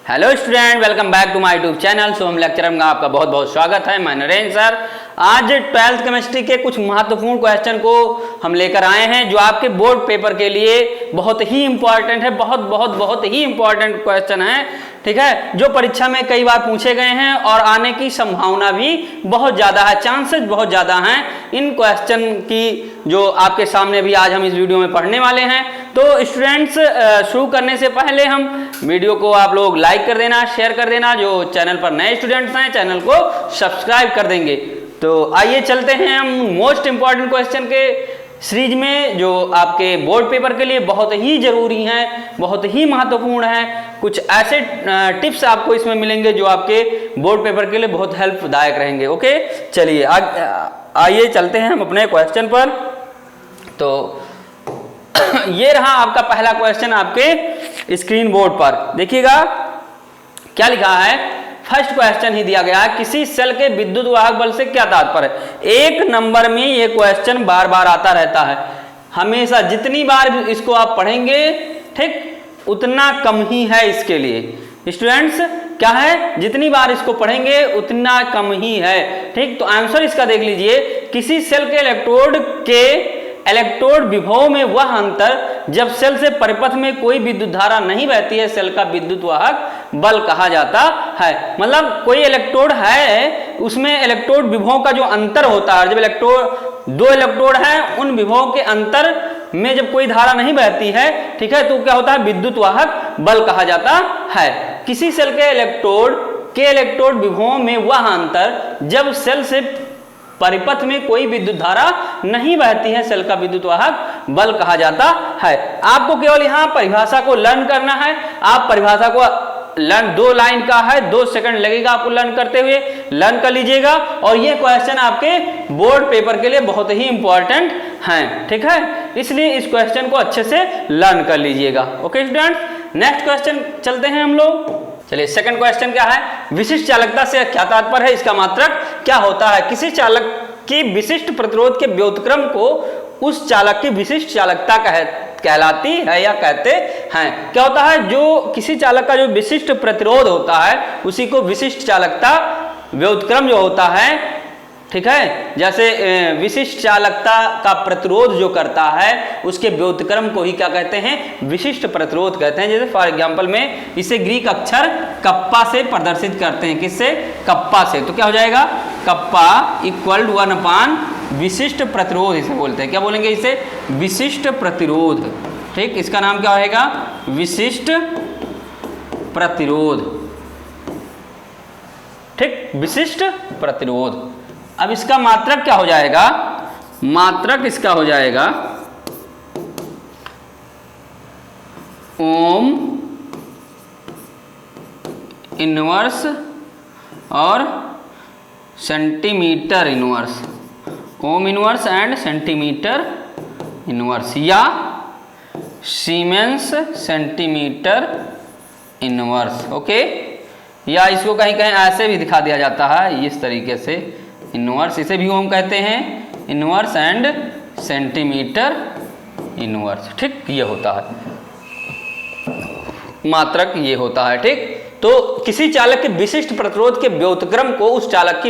Hello student, welcome back to my YouTube channel. हम lecture में आपका बहुत बहुत स्वागत है। मैं नरेंद्र सर। आज 12th केमिस्ट्री के कुछ महत्वपूर्ण क्वेश्चन को हम लेकर आए हैं जो आपके बोर्ड पेपर के लिए बहुत ही इंपॉर्टेंट है। बहुत ही इंपॉर्टेंट क्वेश्चन है, ठीक है, जो परीक्षा में कई बार पूछे गए हैं और आने की संभावना भी बहुत ज़्यादा है, चांसेस बहुत ज़्यादा हैं इन क्वेश्चन की, जो आपके सामने भी आज हम इस वीडियो में पढ़ने वाले हैं। तो स्टूडेंट्स, शुरू करने से पहले हम वीडियो को आप लोग लाइक कर देना, शेयर कर देना। जो चैनल पर नए स्टूडेंट्स हैं चैनल को सब्सक्राइब कर देंगे। तो आइए चलते हैं हम मोस्ट इंपॉर्टेंट क्वेश्चन के सीरीज में, जो आपके बोर्ड पेपर के लिए बहुत ही जरूरी हैं, बहुत ही महत्वपूर्ण हैं। कुछ ऐसे टिप्स आपको इसमें मिलेंगे जो आपके बोर्ड पेपर के लिए बहुत हेल्पदायक रहेंगे। ओके, चलिए आइए चलते हैं हम अपने क्वेश्चन पर। तो ये रहा आपका पहला क्वेश्चन आपके स्क्रीन बोर्ड पर। देखिएगा क्या लिखा है। फर्स्ट क्वेश्चन ही दिया गया है, किसी सेल के विद्युत वाहक बल से क्या तात्पर्य है। एक नंबर में ये क्वेश्चन बार बार आता रहता है हमेशा। जितनी बार इसको आप पढ़ेंगे, ठीक, उतना कम ही है इसके लिए। स्टूडेंट्स, क्या है, जितनी बार इसको पढ़ेंगे उतना कम ही है, ठीक। तो आंसर इसका देख लीजिए, किसी सेल के इलेक्ट्रोड विभव में वह अंतर जब सेल से परिपथ में कोई विद्युत धारा नहीं बहती है, सेल का विद्युत वाहक बल कहा जाता है। मतलब कोई इलेक्ट्रोड है, उसमें इलेक्ट्रोड विभव का जो अंतर होता है, जब दो इलेक्ट्रोड हैं, उन विभव के अंतर में जब कोई धारा नहीं बहती है, ठीक है, तो क्या होता है, विद्युत वाहक बल कहा जाता है। किसी सेल के इलेक्ट्रोड विभव में वह अंतर जब सेल से परिपथ में कोई विद्युत धारा नहीं बहती है, सेल का विद्युत वाहक बल कहा जाता है। आपको केवल यहाँ परिभाषा को लर्न करना है। आप परिभाषा को लर्न, 2 लाइन का है, 2 सेकंड लगेगा आपको लर्न करते हुए, लर्न कर लीजिएगा। और ये क्वेश्चन आपके बोर्ड पेपर के लिए बहुत ही इंपॉर्टेंट है, ठीक है, इसलिए इस क्वेश्चन को अच्छे से लर्न कर लीजिएगा। ओके स्टूडेंट्स, नेक्स्ट क्वेश्चन चलते हैं हम लोग। चलिए, सेकंड क्वेश्चन क्या है, विशिष्ट चालकता से क्या तात्पर्य है, इसका मात्रक क्या होता है। किसी चालक की विशिष्ट प्रतिरोध के व्युत्क्रम को उस चालक की विशिष्ट चालकता कहलाती है या कहते हैं। क्या होता है, जो किसी चालक का जो विशिष्ट प्रतिरोध होता है उसी को विशिष्ट चालकता, व्युत्क्रम जो होता है, ठीक है, जैसे विशिष्ट चालकता का प्रतिरोध जो करता है उसके व्युत्क्रम को ही क्या कहते हैं, विशिष्ट प्रतिरोध कहते हैं। जैसे फॉर एग्जांपल में इसे ग्रीक अक्षर कप्पा से प्रदर्शित करते हैं। किससे, कप्पा से। तो क्या हो जाएगा, कप्पा इक्वल 1/, विशिष्ट प्रतिरोध इसे बोलते हैं। क्या बोलेंगे इसे, विशिष्ट प्रतिरोध, ठीक। इसका नाम क्या रहेगा, विशिष्ट प्रतिरोध, ठीक, विशिष्ट प्रतिरोध। अब इसका मात्रक क्या हो जाएगा, मात्रक इसका हो जाएगा ओम इनवर्स और centimetre inverse, ohm inverse and centimetre inverse, या सीमेंस सेंटीमीटर इनवर्स। ओके, या इसको कहीं कहीं ऐसे भी दिखा दिया जाता है, इस तरीके से, इनवर्स, इसे भी ओम कहते हैं, इनवर्स एंड सेंटीमीटर इनवर्स, ठीक, ये होता है मात्रक, ये होता है, ठीक। तो किसी चालक के विशिष्ट प्रतिरोध के व्युत्क्रम को उस चालक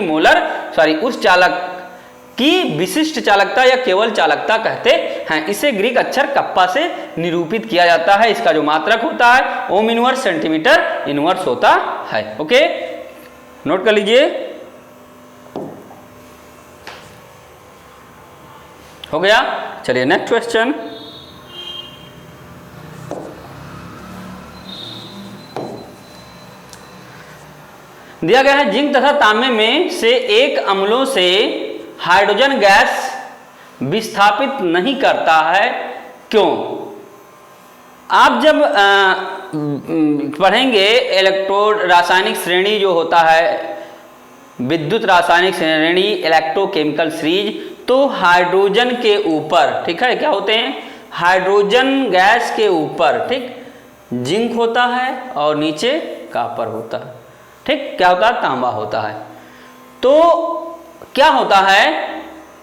की विशिष्ट चालकता या केवल चालकता कहते हैं। इसे ग्रीक अक्षर कप्पा से निरूपित किया जाता है। इसका जो मात्रक होता है ओम इनवर्स सेंटीमीटर इनवर्स होता है। ओके, नोट कर लीजिए। हो गया। चलिए नेक्स्ट क्वेश्चन। दिया गया है, जिंक तथा तांबे में से एक अम्लों से हाइड्रोजन गैस विस्थापित नहीं करता है, क्यों। आप जब पढ़ेंगे इलेक्ट्रोड रासायनिक श्रेणी जो होता है, विद्युत रासायनिक श्रेणी, इलेक्ट्रोकेमिकल सीरीज, तो हाइड्रोजन के ऊपर, ठीक है, क्या होते हैं, हाइड्रोजन गैस के ऊपर, ठीक, जिंक होता है और नीचे कॉपर होता है, ठीक, क्या होता है, तांबा होता है। तो क्या होता है,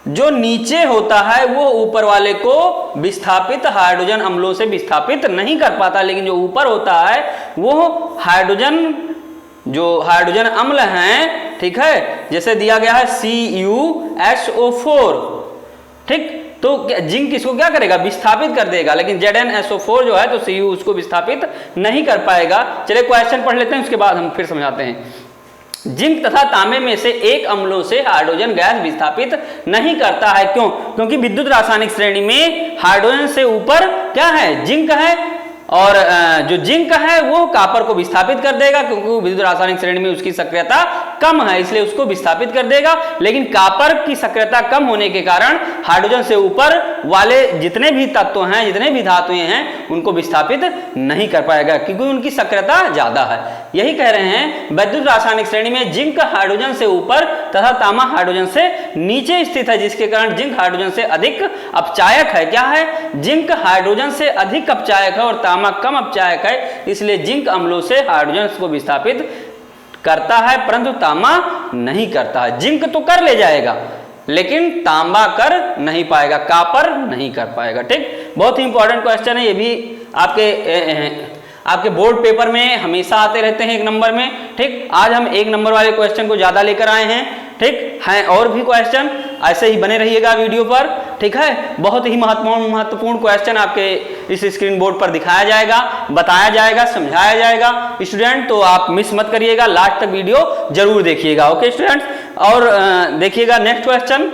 जो नीचे होता है वो ऊपर वाले को विस्थापित हाइड्रोजन अम्लों से विस्थापित नहीं कर पाता, लेकिन जो ऊपर होता है वो हाइड्रोजन अम्ल हैं, ठीक है, जैसे दिया गया है CuSO4, ठीक, तो जिंक इसको क्या करेगा, विस्थापित कर देगा, लेकिन ZnSO4 जो है तो Cu उसको विस्थापित नहीं कर पाएगा। चलिए क्वेश्चन पढ़ लेते हैं, उसके बाद हम फिर समझाते हैं। जिंक तथा तांबे में से एक अम्लों से हाइड्रोजन गैस विस्थापित नहीं करता है। क्यों? क्योंकि विद्युत रासायनिक श्रेणी में हाइड्रोजन से ऊपर क्या है, जिंक है, और जो जिंक है वो कॉपर को विस्थापित कर देगा, क्योंकि विद्युत रासायनिक श्रेणी में उसकी सक्रियता कम है, इसलिए उसको विस्थापित कर देगा। लेकिन कॉपर की सक्रियता कम होने के कारण हाइड्रोजन से ऊपर वाले जितने भी तत्व हैं, जितने भी धातुएं हैं, उनको विस्थापित नहीं कर पाएगा, क्योंकि उनकी सक्रियता ज्यादा है। यही कह रहे हैं, विद्युत रासायनिक श्रेणी में जिंक हाइड्रोजन से ऊपर तथा तांबा हाइड्रोजन से नीचे स्थित है, जिसके कारण जिंक हाइड्रोजन से अधिक अपचायक है। क्या है? जिंक हाइड्रोजन से अधिक अपचायक है और तांबा कम अपचायक है, इसलिए जिंक अम्लों से हाइड्रोजन को विस्थापित करता है, परंतु तांबा नहीं करता है। जिंक तो कर ले जाएगा, लेकिन तांबा कर नहीं पाएगा, कॉपर नहीं कर पाएगा। ठीक, बहुत ही इंपॉर्टेंट क्वेश्चन है, ये भी आपके बोर्ड पेपर में हमेशा आते रहते हैं 1 नंबर में। ठीक, आज हम 1 नंबर वाले क्वेश्चन को ज्यादा लेकर आए हैं। ठीक है, और भी क्वेश्चन ऐसे ही बने रहिएगा वीडियो पर। ठीक है, बहुत ही महत्वपूर्ण क्वेश्चन आपके इस स्क्रीन बोर्ड पर दिखाया जाएगा, बताया जाएगा, समझाया जाएगा स्टूडेंट, तो आप मिस मत करिएगा, लास्ट तक वीडियो जरूर देखिएगा। ओके स्टूडेंट्स, और देखिएगा नेक्स्ट क्वेश्चन।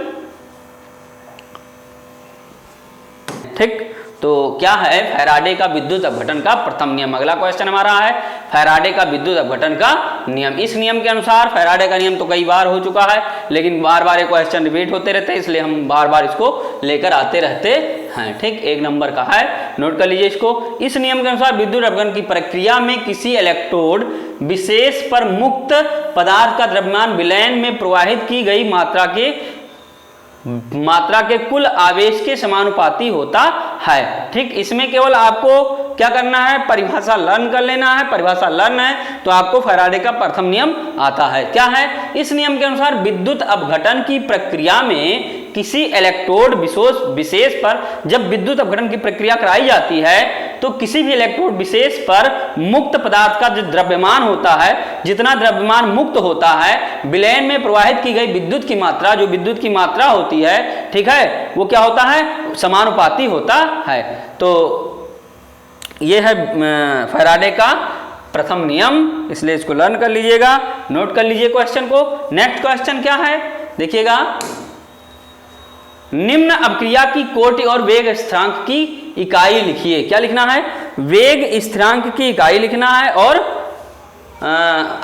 ठीक, तो क्या है फैराडे का विद्युत अपघटन का प्रथम नियम। अगला क्वेश्चन हमारा है फैराडे का विद्युत अपघटन का नियम। इस नियम के अनुसार फैराडे का नियम तो कई बार हो चुका है, लेकिन बार बार ये क्वेश्चन रिपीट होते रहते हैं, इसलिए हम बार बार इसको लेकर आते रहते हैं। ठीक, 1 नंबर का है, नोट कर लीजिए इसको। इस नियम के अनुसार विद्युत अपघटन की प्रक्रिया में किसी इलेक्ट्रोड विशेष पर मुक्त पदार्थ का द्रव्यमान विलयन में प्रवाहित की गई मात्रा के कुल आवेश के समानुपाती होता है। ठीक, इसमें केवल आपको क्या करना है, परिभाषा लर्न कर लेना है। परिभाषा लर्न है तो आपको फैराडे का प्रथम नियम आता है। क्या है? इस नियम के अनुसार विद्युत अपघटन की प्रक्रिया में किसी इलेक्ट्रोड विशेष पर जब विद्युत अपघटन की प्रक्रिया कराई जाती है तो किसी भी इलेक्ट्रोड विशेष पर मुक्त पदार्थ का जो द्रव्यमान होता है, जितना द्रव्यमान मुक्त होता है, विलयन में प्रवाहित की गई विद्युत की मात्रा, जो विद्युत की मात्रा होती है, ठीक है, वो क्या होता है, समानुपाती होता है। तो ये है फैराडे का प्रथम नियम, इसलिए इसको लर्न कर लीजिएगा, नोट कर लीजिए क्वेश्चन को। नेक्स्ट क्वेश्चन क्या है, देखिएगा, निम्न अपक्रिया की कोटि और वेग स्थिरांक की इकाई लिखिए। क्या लिखना है? वेग स्थिरांक की इकाई लिखना है और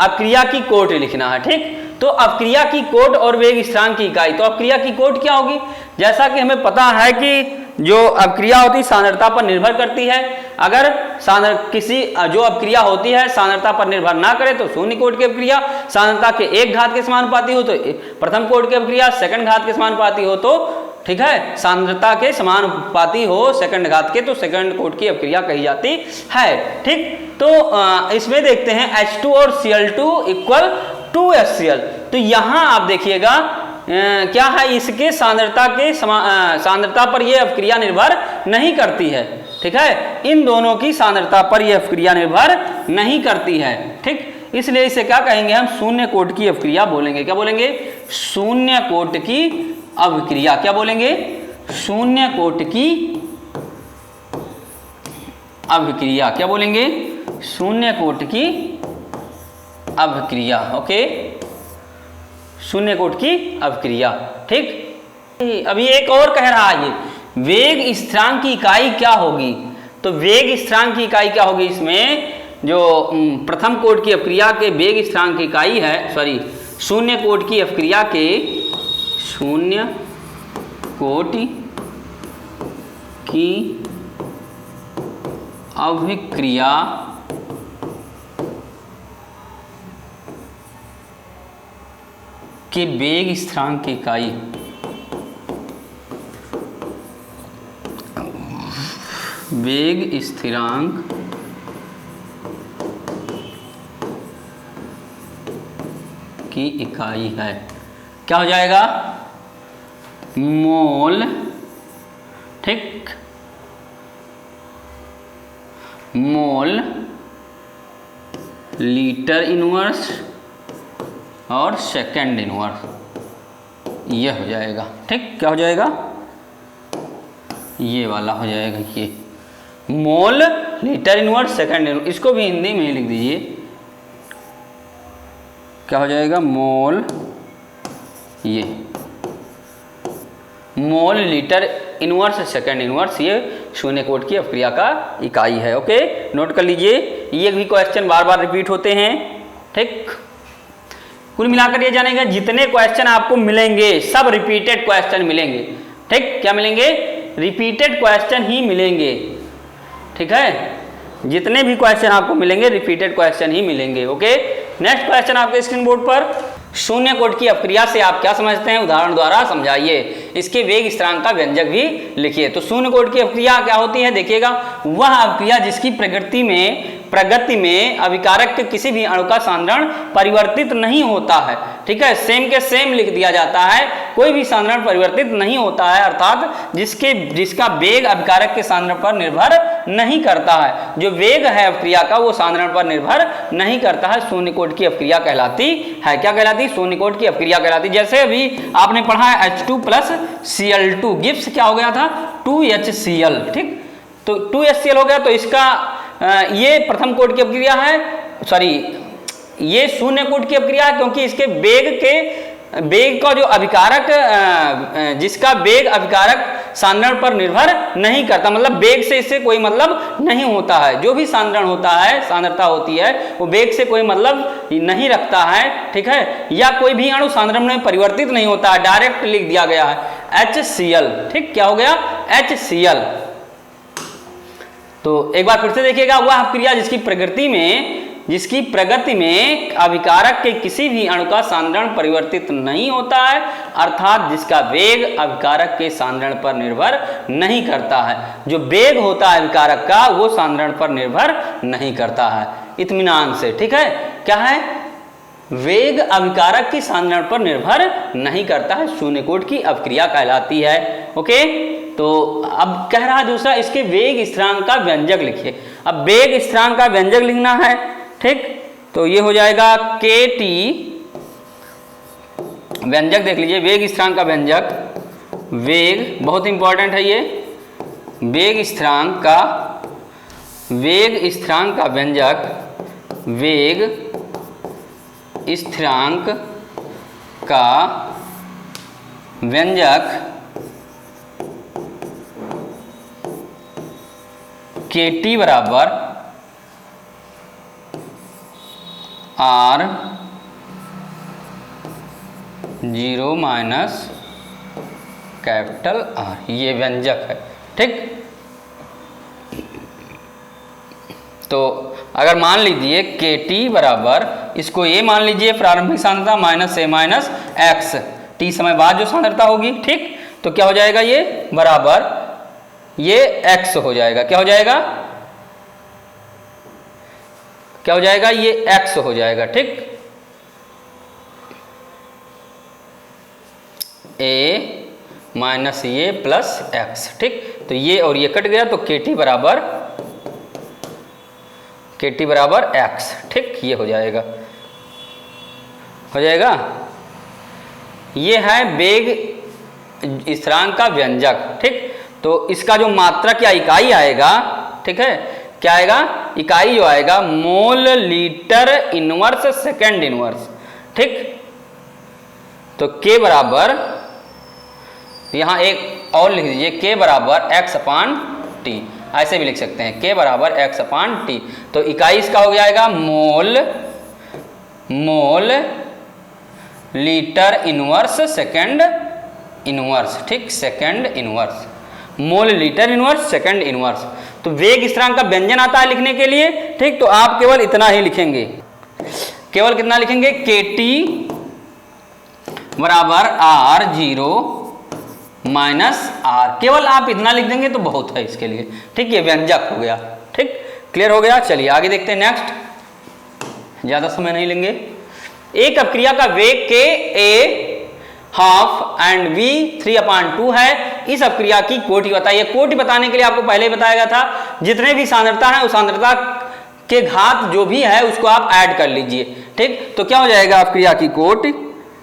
अपक्रिया की कोटि लिखना है। ठीक, तो अपक्रिया की कोट और वेग स्थिरांक की इकाई, तो अपक्रिया की कोट क्या होगी? जैसा कि हमें पता है कि जो अपक्रिया होती है सांद्रता पर निर्भर करती है। अगर किसी जो अपक्रिया होती है सांद्रता पर निर्भर ना करे तो शून्य कोट की अपक्रिया, सांद्रता के 1 घात के समानुपाती हो तो प्रथम कोट की अपक्रिया, सेकंड घात के समानुपाती हो तो, ठीक है, सांद्रता के समानुपाती हो सेकंड घात के तो सेकंड कोट की अपक्रिया कही जाती है। ठीक, तो इसमें देखते हैं H2 और Cl2 इक्वल 2HCl। तो यहां आप देखिएगा क्या है, इसके सांद्रता पर यह अपक्रिया निर्भर नहीं करती है। ठीक है, इन दोनों की सांद्रता पर यह अपक्रिया निर्भर नहीं करती है। ठीक, इसलिए इसे क्या कहेंगे हम, शून्य कोट की अपक्रिया बोलेंगे। क्या बोलेंगे? शून्य कोट की अपक्रिया। क्या बोलेंगे? शून्य कोट की अपक्रिया। क्या बोलेंगे? शून्य कोट की अपक्रिया। ओके, शून्य कोट की अपक्रिया। ठीक, अभी एक और कह रहा है, ये वेग स्थिरांक की इकाई क्या होगी? तो वेग स्थिरांक की इकाई क्या होगी? इसमें जो प्रथम कोट की अपक्रिया के वेग स्थिरांक की इकाई है, सॉरी, शून्य कोट की अपक्रिया के शून्य कोट की अभिक्रिया के वेग स्थिरांक की इकाई, वेग स्थिरांक की इकाई है। क्या हो जाएगा? मोल, ठीक, मोल लीटर इनवर्स और सेकंड इनवर्स, ये हो जाएगा। ठीक, क्या हो जाएगा, ये वाला हो जाएगा, ये मोल लीटर इनवर्स सेकंड इनवर्स। इसको भी हिंदी में ही लिख दीजिए, क्या हो जाएगा, मोल, ये मोल लीटर इनवर्स सेकंड इनवर्स, ये शून्य कोट की अपक्रिया का इकाई है। ओके, नोट कर लीजिए, ये भी क्वेश्चन बार बार रिपीट होते हैं। ठीक, कुल मिलाकर ये जानेगा जितने क्वेश्चन आपको मिलेंगे सब रिपीटेड क्वेश्चन मिलेंगे। ठीक, क्या मिलेंगे, रिपीटेड क्वेश्चन ही मिलेंगे। ठीक है, जितने भी क्वेश्चन आपको मिलेंगे रिपीटेड क्वेश्चन ही मिलेंगे। ओके, नेक्स्ट क्वेश्चन आपके स्क्रीन बोर्ड पर, शून्य कोट की अपक्रिया से आप क्या समझते हैं, उदाहरण द्वारा समझाइए। इसके वेग स्थिरांक का व्यंजक भी लिखिए। तो शून्य कोट की अपक्रिया क्या होती है, देखिएगा, वह अपक्रिया जिसकी प्रगति में अभिकारक के किसी भी अणु का सांद्रण परिवर्तित नहीं होता है। ठीक है, सेम के सेम लिख दिया जाता है, कोई भी सांद्रण परिवर्तित नहीं होता है, अर्थात जिसका वेग अभिकारक के सांद्रण पर निर्भर नहीं करता है। जो वेग है अपक्रिया का वो सांद्रण पर निर्भर नहीं करता है, शून्य कोट की अपक्रिया कहलाती है। क्या कहलाती है, शून्य कोट की अपक्रिया कहलाती। जैसे अभी आपने पढ़ा है H2 + Cl2, गिब्स क्या हो गया था, 2HCl। ठीक, तो 2HCl हो गया, तो इसका ये प्रथम कोट की अपक्रिया है, सॉरी ये शून्य कोट की अपक्रिया है, क्योंकि इसके वेग का जो अभिकारक, जिसका वेग अभिकारक सांद्रण पर निर्भर नहीं करता, मतलब वेग से इससे कोई मतलब नहीं होता है। जो भी सांद्रण होता है, सांद्रता होती है, वो वेग से कोई मतलब नहीं रखता है। ठीक है, या कोई भी अणु सांद्रण में परिवर्तित नहीं होता है, डायरेक्ट लिख दिया गया है HCl। ठीक, क्या हो गया, HCl। तो एक बार फिर से देखिएगा, वह अपक्रिया जिसकी प्रगति में अभिकारक के किसी भी अणु का सांद्रण परिवर्तित नहीं होता है, अर्थात जिसका वेग अभिकारक के सांद्रण पर निर्भर नहीं करता है। जो वेग होता है अभिकारक का वो सांद्रण पर निर्भर नहीं करता है, इत्मीनान से। ठीक है, क्या है, वेग अभिकारक की सांद्रण पर निर्भर नहीं करता है, शून्य कोट की अपक्रिया कहलाती है। ओके, तो अब कह रहा दूसरा, इसके वेग स्थिरांक का व्यंजक लिखिए। अब वेग स्थिरांक का व्यंजक लिखना है। ठीक, तो ये हो जाएगा KT, व्यंजक देख लीजिए, वेग स्थिरांक का व्यंजक, वेग बहुत इंपॉर्टेंट है ये, वेग स्थिरांक का व्यंजक, वेग स्थिरांक का व्यंजक KT बराबर R0 माइनस कैपिटल R, ये व्यंजक है। ठीक, तो अगर मान लीजिए KT बराबर, इसको ये मान लीजिए प्रारंभिक सांद्रता minus A minus X, T समय बाद जो सांद्रता होगी। ठीक, तो क्या हो जाएगा, ये बराबर ये X हो जाएगा। क्या हो जाएगा, क्या हो जाएगा, ये X हो जाएगा। ठीक, A माइनस ये प्लस X। ठीक, तो ये और ये कट गया, तो KT बराबर X। ठीक, ये हो जाएगा, ये है वेग स्थिरांक का व्यंजक। ठीक, तो इसका जो मात्रक या इकाई आएगा, ठीक है, क्या आएगा, इकाई जो आएगा मोल लीटर इनवर्स सेकंड इनवर्स। ठीक, तो K बराबर, यहां एक और लिख दीजिए, K बराबर X/T, ऐसे भी लिख सकते हैं, K बराबर X/T। तो इकाई इसका हो जाएगा mole litre inverse second inverse. ठीक, second inverse, mole litre inverse second inverse. तो वेग स्थिरांक का व्यंजन आता है लिखने के लिए। ठीक, तो आप केवल इतना ही लिखेंगे, केवल कितना लिखेंगे, KT बराबर R0 माइनस R, केवल आप इतना लिख देंगे तो बहुत है इसके लिए। ठीक, ये व्यंजक हो गया। ठीक, क्लियर हो गया। चलिए आगे देखते हैं नेक्स्ट, ज्यादा समय नहीं लेंगे। एक अपक्रिया का वेग KA हाफ एंड V 3/2 है। इस अपक्रिया की कोटि बताइए। कोटि बताने के लिए आपको पहले ही बताया गया था, जितने भी सांद्रता है उस सांद्रता के घात जो भी है उसको आप ऐड कर लीजिए। ठीक, तो क्या हो जाएगा अपक्रिया की कोटि,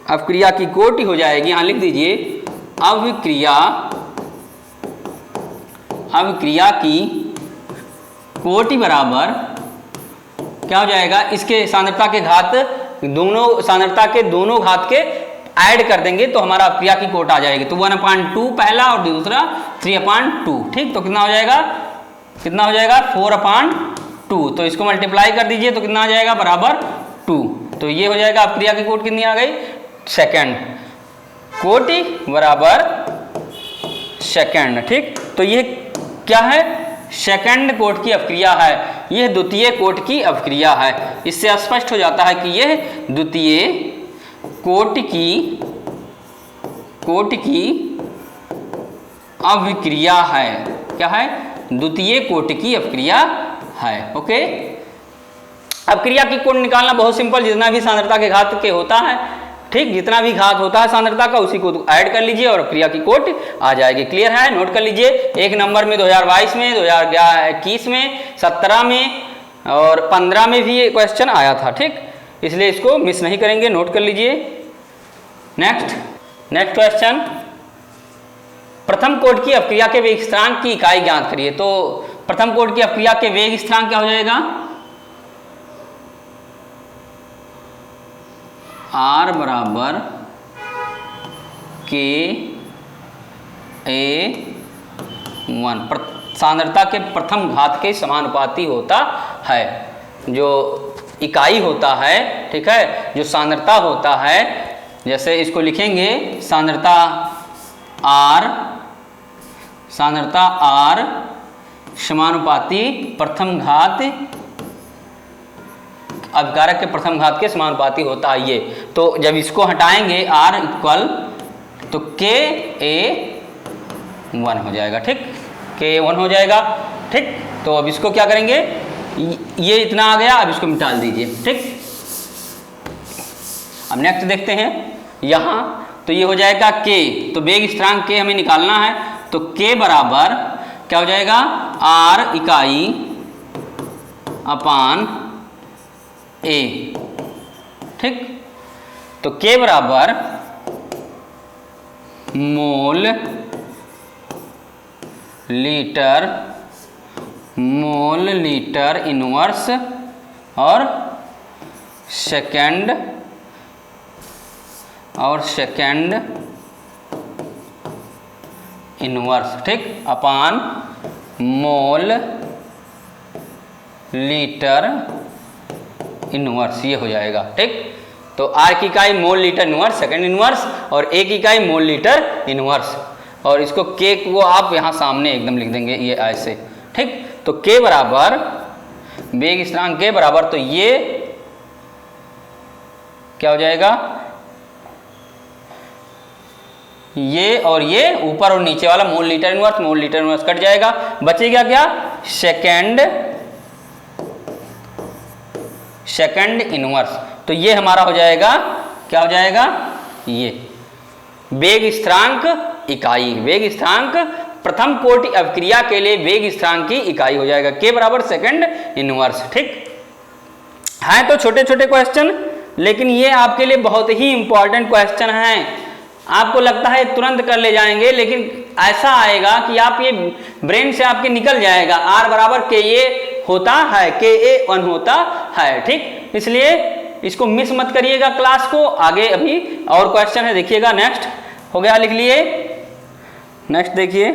अपक्रिया की कोटि हो जाएगी, यहां लिख दीजिए अभिक्रिया की कोटि बराबर क्या हो जाएगा, इसके सांद्रता के घात दोनों सांद्रता के दोनों घात के ऐड कर देंगे तो हमारा अपक्रिया की कोट आ जाएगी। तो 1/2 पहला और दूसरा 3/2। ठीक, तो कितना हो जाएगा, कितना हो जाएगा 4/2। तो इसको मल्टीप्लाई कर दीजिए तो कितना आ जाएगा बराबर 2। तो ये हो जाएगा अपक्रिया की कोट कितनी आ गई, सेकंड, कोटि बराबर सेकंड। ठीक, तो ये क्या है, सेकंड कोट की अपक्रिया है, यह द्वितीय कोट की अपक्रिया है। इससे स्पष्ट हो जाता है कि यह द्वितीय कोट की अभिक्रिया है। क्या है, द्वितीय कोट की अपक्रिया है। ओके, अपक्रिया की कोट निकालना बहुत सिंपल, जितना भी सांद्रता के घात के होता है, ठीक, जितना भी घात होता है सांद्रता का उसी को ऐड कर लीजिए और अपक्रिया की कोट आ जाएगी। क्लियर है, नोट कर लीजिए। एक नंबर में 2022 में, 2021 में, 17 में और 15 में भी ये क्वेश्चन आया था। ठीक, इसलिए इसको मिस नहीं करेंगे, नोट कर लीजिए। नेक्स्ट क्वेश्चन, प्रथम कोट की अपक्रिया के वेग स्थिरांक की इकाई ज्ञात करिए। तो प्रथम कोट की अपक्रिया के वेग स्थिरांक क्या हो जाएगा, R बराबर Ka1 सांद्रता के प्रथम घात के समानुपाती होता है। जो इकाई होता है, ठीक है, जो सांद्रता होता है, जैसे इसको लिखेंगे सांद्रता R समानुपाती प्रथम घात, अभिकारक के प्रथम घात के समानुपाती होता है ये। तो जब इसको हटाएंगे R इक्वल तो Ka1 हो जाएगा। ठीक, Ka1 हो जाएगा। ठीक, तो अब इसको क्या करेंगे, ये इतना आ गया, अब इसको मिटा दीजिए। ठीक, अब नेक्स्ट देखते हैं यहाँ, तो ये हो जाएगा K, तो वेग स्थिरांक K हमें निकालना है। तो K बराबर क्या हो जाएगा, R इकाई अपान A। ठीक, तो K बराबर मोल लीटर इनवर्स और सेकंड इनवर्स। ठीक, अपान मोल लीटर इनवर्स, ये हो जाएगा। ठीक, तो R की इकाई मोल लीटर इनवर्स सेकंड इनवर्स और A की इकाई मोल लीटर इनवर्स, और इसको K को आप यहाँ सामने एकदम लिख देंगे ये ऐसे। ठीक, तो K बराबर वेग स्थिरांक K बराबर, तो ये क्या हो जाएगा, ये और ये ऊपर और नीचे वाला मोल लीटर इनवर्स कट जाएगा, बचेगा क्या, सेकंड इनवर्स। तो ये हमारा हो जाएगा, क्या हो जाएगा, ये वेग स्थिरांक इकाई, वेग स्थिरांक प्रथम कोटि अपक्रिया के लिए वेग स्थिरांक की इकाई हो जाएगा K बराबर सेकंड इनवर्स। ठीक है, तो छोटे छोटे क्वेश्चन, लेकिन ये आपके लिए बहुत ही इंपॉर्टेंट क्वेश्चन हैं। आपको लगता है तुरंत कर ले जाएंगे, लेकिन ऐसा आएगा कि आप ये ब्रेन से आपके निकल जाएगा। R बराबर Ka होता है, Ka1 होता है। ठीक, इसलिए इसको मिस मत करिएगा क्लास को। आगे अभी और क्वेश्चन है, देखिएगा। नेक्स्ट हो गया, लिख लिए। नेक्स्ट देखिए,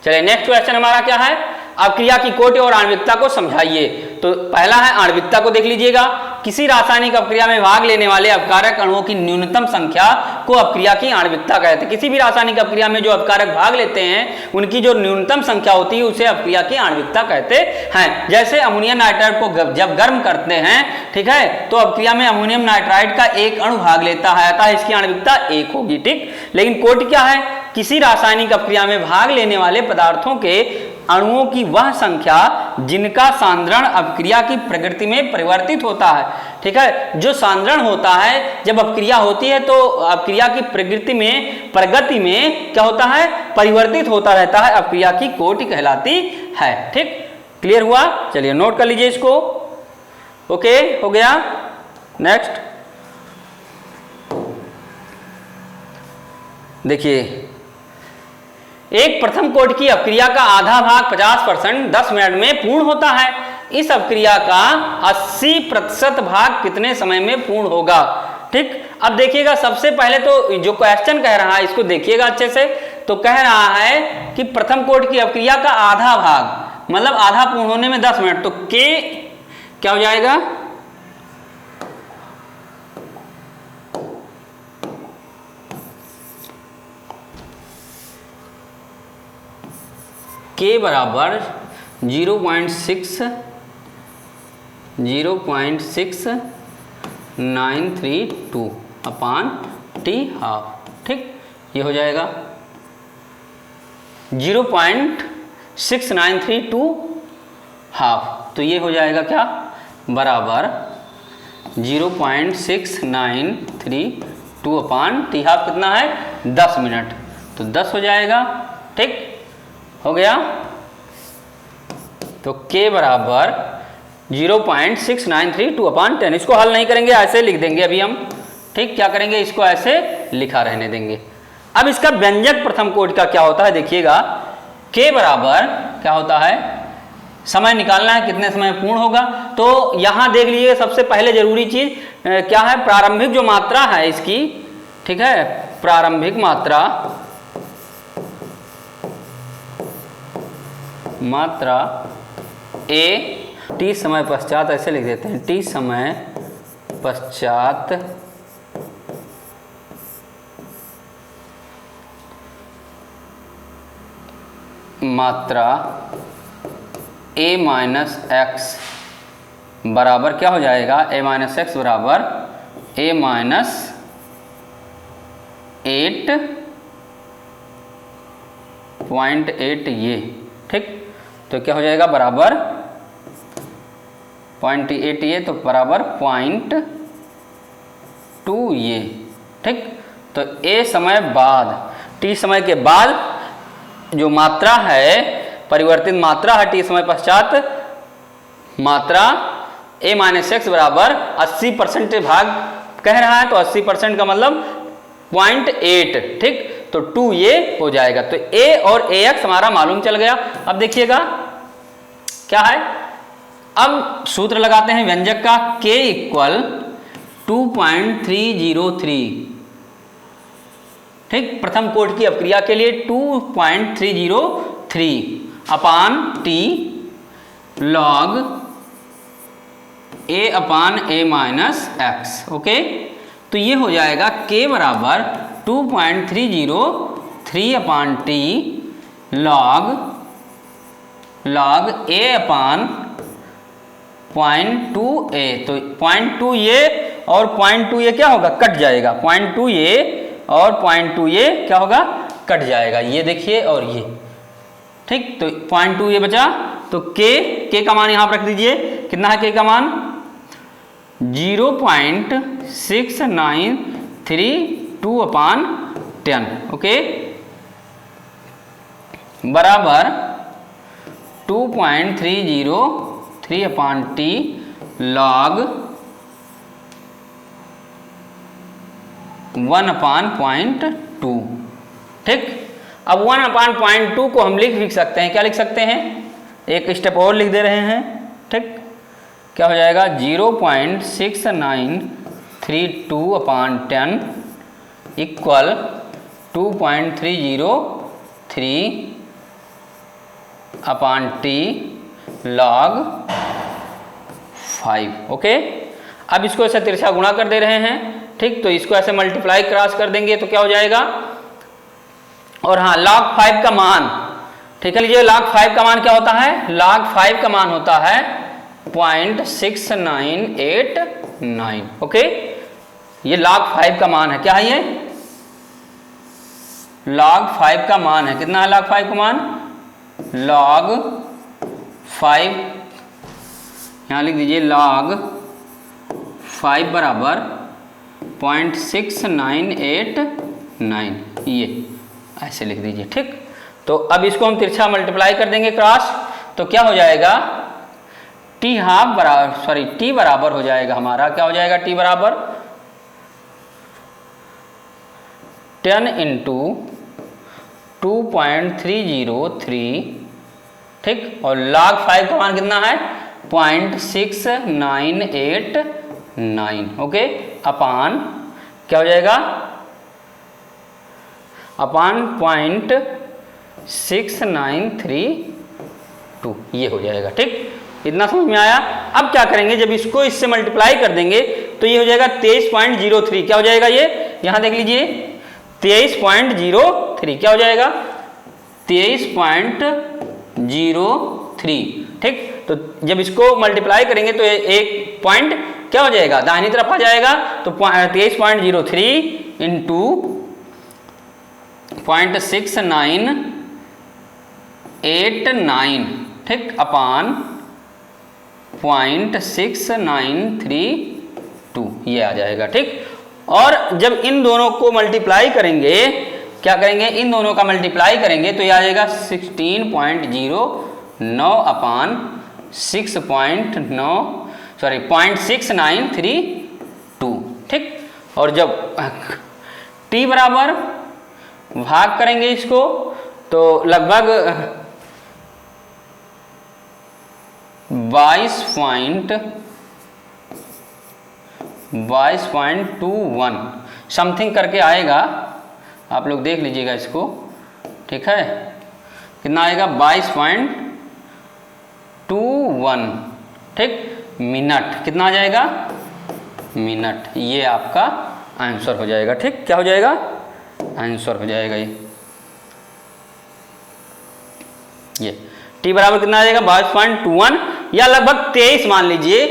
चलिए नेक्स्ट क्वेश्चन हमारा क्या है, अपक्रिया की कोटि और आणविकता को समझाइए। तो पहला है आणविकता को देख लीजिएगा। किसी रासायनिक अपक्रिया में भाग लेने वाले अपकारक अणुओं की न्यूनतम संख्या को अपक्रिया की आणविकता कहते हैं। किसी भी रासायनिक अपक्रिया में जो अपकारक भाग लेते हैं उनकी जो न्यूनतम संख्या होती है उसे अपक्रिया की आणविकता कहते हैं। जैसे अमोनियम नाइट्राइड को जब गर्म करते हैं, ठीक है, तो अपक्रिया में अमोनियम नाइट्राइड का एक अणु भाग लेता है, अतः इसकी आणविकता 1 होगी। ठीक, लेकिन कोटि क्या है, किसी रासायनिक अपक्रिया में भाग लेने वाले पदार्थों के अणुओं की वह संख्या जिनका सांद्रण अपक्रिया की प्रकृति में परिवर्तित होता है। ठीक है, जो सांद्रण होता है जब अपक्रिया होती है तो अपक्रिया की प्रकृति में प्रगति में क्या होता है, परिवर्तित होता रहता है, अपक्रिया की कोटि कहलाती है। ठीक, क्लियर हुआ? चलिए नोट कर लीजिए इसको। ओके, हो गया। नेक्स्ट देखिए, एक प्रथम कोटि की अपक्रिया का आधा भाग 50% 10 मिनट में पूर्ण होता है। इस अपक्रिया का 80% भाग कितने समय में पूर्ण होगा? ठीक, अब देखिएगा, सबसे पहले तो जो क्वेश्चन कह रहा है इसको देखिएगा अच्छे से। तो कह रहा है कि प्रथम कोटि की अपक्रिया का आधा भाग, मतलब आधा पूर्ण होने में 10 मिनट, तो के क्या हो जाएगा? के बराबर 0.6932 अपान टी हाफ। ठीक, ये हो जाएगा 0.6932 हाफ। तो ये हो जाएगा क्या? बराबर 0.6932 अपान टी हाफ कितना है? 10 मिनट, तो 10 हो जाएगा। ठीक, हो गया। तो k बराबर 0.6932 अपान 10। इसको हल नहीं करेंगे, ऐसे लिख देंगे अभी हम। ठीक, क्या करेंगे, इसको ऐसे लिखा रहने देंगे। अब इसका व्यंजक प्रथम कोटि का क्या होता है देखिएगा। k बराबर क्या होता है, समय निकालना है कितने समय में पूर्ण होगा। तो यहां देख लीजिए, सबसे पहले जरूरी चीज क्या है, प्रारंभिक जो मात्रा है इसकी, ठीक है, प्रारंभिक मात्रा a t समय पश्चात, ऐसे लिख देते हैं, t समय पश्चात मात्रा a माइनस एक्स बराबर क्या हो जाएगा? a माइनस एक्स बराबर a माइनस 8.8 ये। ठीक, तो क्या हो जाएगा? बराबर 0.8 ये, तो बराबर 0.2 ये। ठीक, तो a समय बाद, t समय के बाद जो मात्रा है, परिवर्तित मात्रा है, t समय पश्चात मात्रा a माइनस एक्स बराबर 80% भाग कह रहा है, तो 80% का मतलब 0.8। ठीक, तो 2 ये हो जाएगा। तो a और ax हमारा मालूम चल गया। अब देखिएगा क्या है, अब सूत्र लगाते हैं व्यंजक का। k equal 2.303। ठीक, प्रथम कोटि की अपक्रिया के लिए 2.303 अपान t log a upon a minus x. Okay, तो ये हो जाएगा k बराबर 2.303 अपान t log a upon 0.2a। तो 0.2 ये और 0.2 ये क्या होगा? कट जाएगा। 0.2 ये और 0.2 ये क्या होगा? कट जाएगा। ये देखिए, और ये। ठीक, तो 0.2 ये बचा। तो k का मान यहां पर रख दीजिए। कितना है k का मान? 0.6932 अपान 10। ओके, बराबर 2.303 अपान t लॉग 1 अपान 0.2। ठीक, अब 1 अपान 0.2 को हम लिख सकते हैं। क्या लिख सकते हैं? एक स्टेप और लिख दे रहे हैं। ठीक, क्या हो जाएगा? 0.6932 अपान 10 इक्वल 2.303 अपान t लॉग 5। ओके, अब इसको ऐसे तिरछा गुणा कर दे रहे हैं। ठीक, तो इसको ऐसे मल्टीप्लाई क्रॉस कर देंगे तो क्या हो जाएगा? और हाँ, log 5 का मान, ठीक है, लीजिए, log 5 का मान क्या होता है? log 5 का मान होता है 0.6989। ओके, ये log 5 का मान है। क्या है ये? log 5 का मान है। कितना है log 5 का मान? log 5, यहाँ लिख दीजिए log 5 बराबर 0.6989, ये ऐसे लिख दीजिए। ठीक, तो अब इसको हम तिरछा मल्टीप्लाई कर देंगे क्रॉस, तो क्या हो जाएगा t हाफ बराबर t बराबर हो जाएगा हमारा, क्या हो जाएगा t बराबर 10 इंटू 2.303, ठीक, और log 5 का मान कितना है 0.6989, ओके, अपान क्या हो जाएगा अपान 0.6932, ये हो जाएगा। ठीक, इतना समझ में आया। अब क्या करेंगे, जब इसको इससे मल्टीप्लाई कर देंगे तो ये हो जाएगा 23.03, क्या हो जाएगा ये, यहां देख लीजिए 23.03, क्या हो जाएगा 23.03। ठीक, तो जब इसको मल्टीप्लाई करेंगे तो एक पॉइंट क्या हो जाएगा दाहिनी तरफ आ जाएगा, तो 23.03 इंटू 0.6989, ठीक, अपान 0.6932, ये आ जाएगा। ठीक, और जब इन दोनों को मल्टीप्लाई करेंगे, क्या करेंगे इन दोनों का मल्टीप्लाई करेंगे तो ये आ जाएगा 16.09 अपान 0.6932। ठीक, और जब t बराबर भाग करेंगे इसको तो लगभग 22.21 समथिंग करके आएगा, आप लोग देख लीजिएगा इसको। ठीक है, कितना आएगा 22.21, ठीक, मिनट, कितना आ जाएगा मिनट, ये आपका आंसर हो जाएगा। ठीक, क्या हो जाएगा आंसर हो जाएगा ये t बराबर कितना आ जाएगा 22.21 या लगभग 23 मान लीजिए।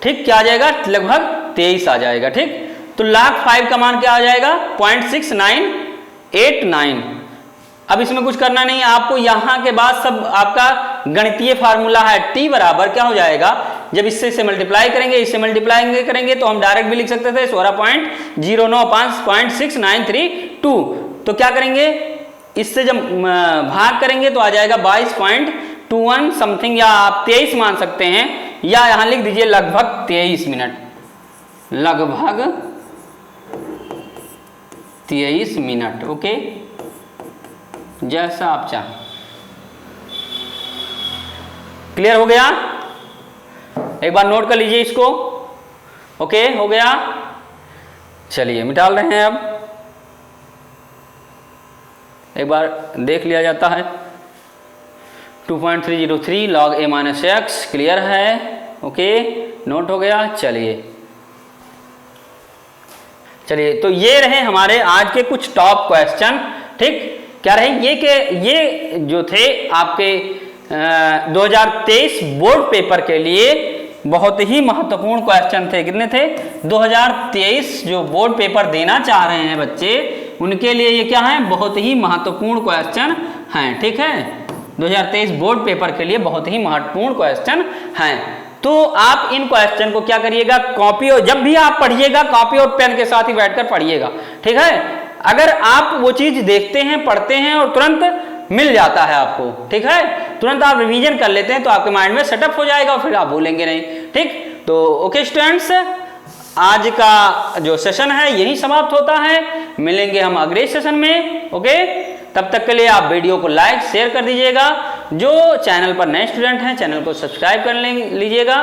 ठीक, क्या आ जाएगा लगभग 23 आ जाएगा। ठीक, तो log 5 का मान क्या आ जाएगा 0.6989। अब इसमें कुछ करना नहीं है आपको, यहां के बाद सब आपका गणितीय फार्मूला है। t बराबर क्या हो जाएगा, जब इससे मल्टीप्लाई करेंगे, इससे मल्टीप्लाई करेंगे तो हम डायरेक्ट भी लिख सकते थे 16.09 तो क्या करेंगे इससे जब भाग करेंगे तो आ जाएगा 22.21 समथिंग, या आप 23 मान सकते हैं, या यहां लिख दीजिए लगभग 23 मिनट, लगभग 23 मिनट। ओके, जैसा आप चाहें। क्लियर हो गया, एक बार नोट कर लीजिए इसको। ओके, हो गया, चलिए मिटाल रहे हैं। अब एक बार देख लिया जाता है 2.303 log a minus x, clear है। ओके, नोट हो गया। चलिए तो ये रहे हमारे आज के कुछ टॉप क्वेश्चन। ठीक, क्या रहे ये जो थे आपके 2023 बोर्ड पेपर के लिए बहुत ही महत्वपूर्ण क्वेश्चन थे। कितने थे 2023 जो बोर्ड पेपर देना चाह रहे हैं बच्चे, उनके लिए ये क्या है बहुत ही महत्वपूर्ण क्वेश्चन हैं। ठीक है, 2023 बोर्ड पेपर के लिए बहुत ही महत्वपूर्ण क्वेश्चन हैं। तो आप इन क्वेश्चन को क्या करिएगा, कॉपी, और जब भी आप पढ़िएगा कॉपी और पेन के साथ ही बैठकर पढ़िएगा। ठीक है, अगर आप वो चीज देखते हैं, पढ़ते हैं और तुरंत मिल जाता है आपको, ठीक है, तुरंत आप रिवीजन कर लेते हैं तो आपके माइंड में सेटअप हो जाएगा और फिर आप भूलेंगे नहीं। ठीक, तो ओके स्टूडेंट्स, आज का जो सेशन है यही समाप्त होता है। मिलेंगे हम अगले सेशन में। ओके, तब तक के लिए आप वीडियो को लाइक शेयर कर दीजिएगा। जो चैनल पर नए स्टूडेंट हैं चैनल को सब्सक्राइब कर लीजिएगा।